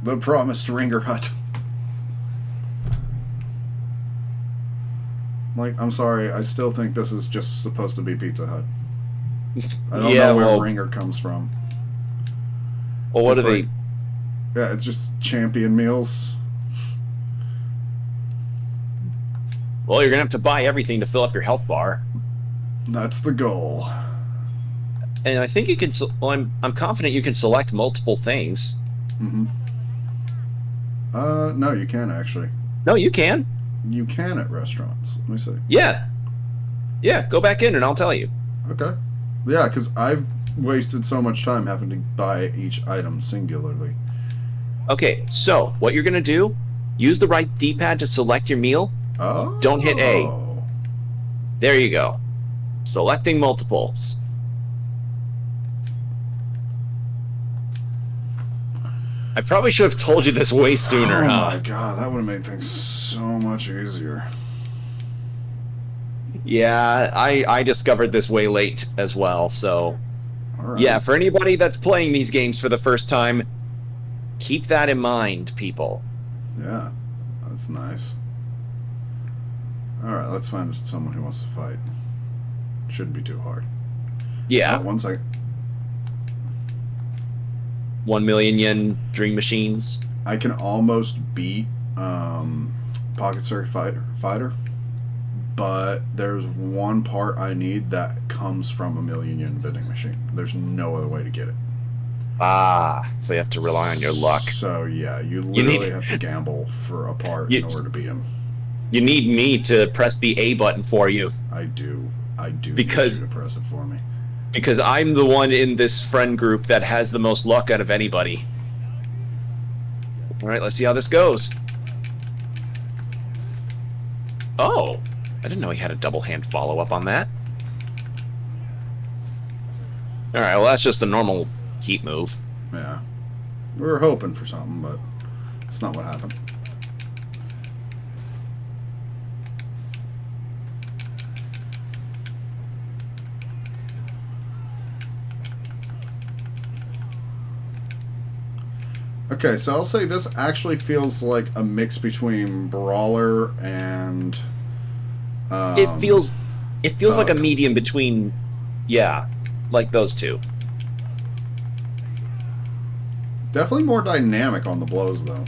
The promised Ringer Hut. Like, I'm sorry, I still think this is just supposed to be Pizza Hut. I don't know where Ringer comes from. Well, what are they? Yeah, it's just champion meals. Well, you're gonna have to buy everything to fill up your health bar. That's the goal. And I think you can. Well, I'm confident you can select multiple things. Mm-hmm. No, you can't actually. No, you can. You can at restaurants. Let me see. Yeah. Yeah, go back in and I'll tell you. Okay. Yeah, because I've wasted so much time having to buy each item singularly. Okay, so what you're gonna do? Use the right D-pad to select your meal. Oh. Don't hit A. There you go. Selecting multiples. I probably should have told you this way sooner, Oh huh? my god, that would have made things so much easier. Yeah, I discovered this way late as well, so... Alright. Yeah, for anybody that's playing these games for the first time, keep that in mind, people. Yeah, that's nice. Alright, let's find someone who wants to fight. Shouldn't be too hard. Yeah. Oh, 1 second. 1 million yen dream machines. I can almost beat Pocket Circuit Fighter, but there's one part I need that comes from a 1 million yen vending machine. There's no other way to get it. Ah, so you have to rely on your luck. So yeah, you literally have to gamble for a part in You, order to beat him. you need me to press the A button for you. I do need Because you to press it for me. because I'm the one in this friend group that has the most luck out of anybody. All right, let's see how this goes. Oh, I didn't know he had a double hand follow-up on that. All right, well, that's just a normal heat move. Yeah, we were hoping for something, but it's not what happened. Okay, so I'll say this actually feels like a mix between Brawler and It feels like a Thug. medium between, yeah, like those two. Definitely more dynamic on the blows, though.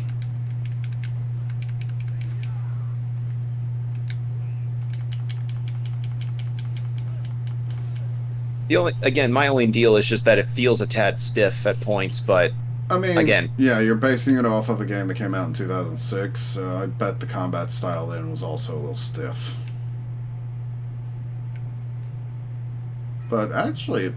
My only deal is just that it feels a tad stiff at points, but I mean, again, yeah, you're basing it off of a game that came out in 2006, so I bet the combat style then was also a little stiff. But actually,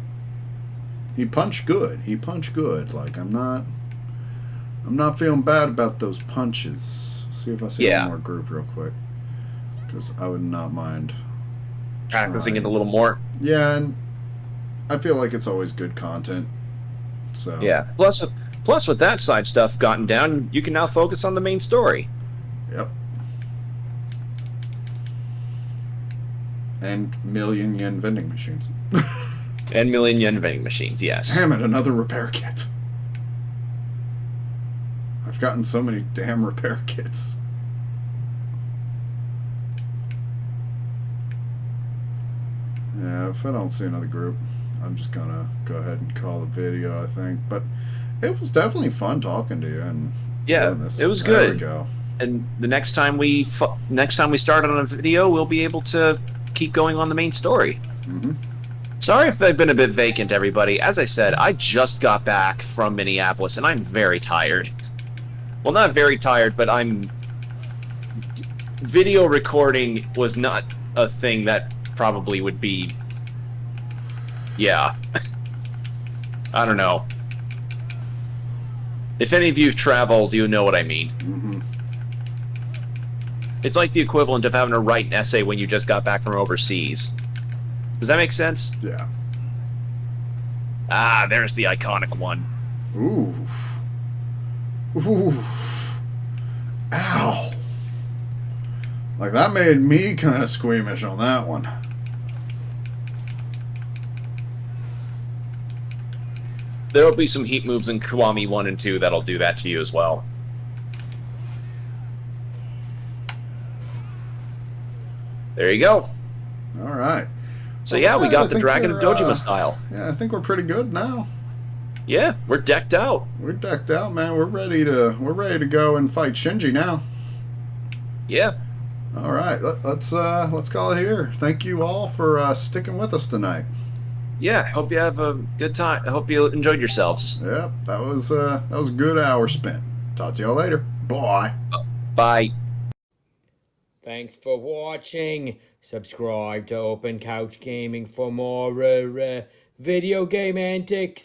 he punched good. He punched good. Like, I'm not feeling bad about those punches. See if I see one more group real quick, because I would not mind practicing it trying. a little more. Yeah, and I feel like it's always good content. So Yeah. Plus, with that side stuff gotten down, you can now focus on the main story. Yep. And 1 million yen vending machines. And 1 million yen vending machines, yes. Damn it, another repair kit. I've gotten so many damn repair kits. Yeah, if I don't see another group, I'm just gonna go ahead and call the video, I think. But it was definitely fun talking to you and doing this. It was There good. we go. And the next time we start on a video, we'll be able to keep going on the main story. Mm-hmm. Sorry if I've been a bit vacant, everybody. As I said, I just got back from Minneapolis, and I'm very tired. Well, not very tired, but video recording was not a thing that probably would be... Yeah. I don't know. If any of you have traveled, you know what I mean. Mm-hmm. It's like the equivalent of having to write an essay when you just got back from overseas. Does that make sense? Yeah. Ah, there's the iconic one. Ooh. Ooh. Ow. Like, that made me kind of squeamish on that one. There'll be some heat moves in Kiwami 1 and 2 that'll do that to you as well. There you go. All right. So yeah, we got the Dragon of Dojima style. Yeah, I think we're pretty good now. Yeah, we're decked out. We're decked out, man. We're ready to go and fight Shinji now. Yeah. All right, let's call it here. Thank you all for sticking with us tonight. Yeah, hope you have a good time. I hope you enjoyed yourselves. Yep, that was a good hour spent. Talk to y'all later. Bye. Bye. Thanks for watching. Subscribe to Open Couch Gaming for more video game antics.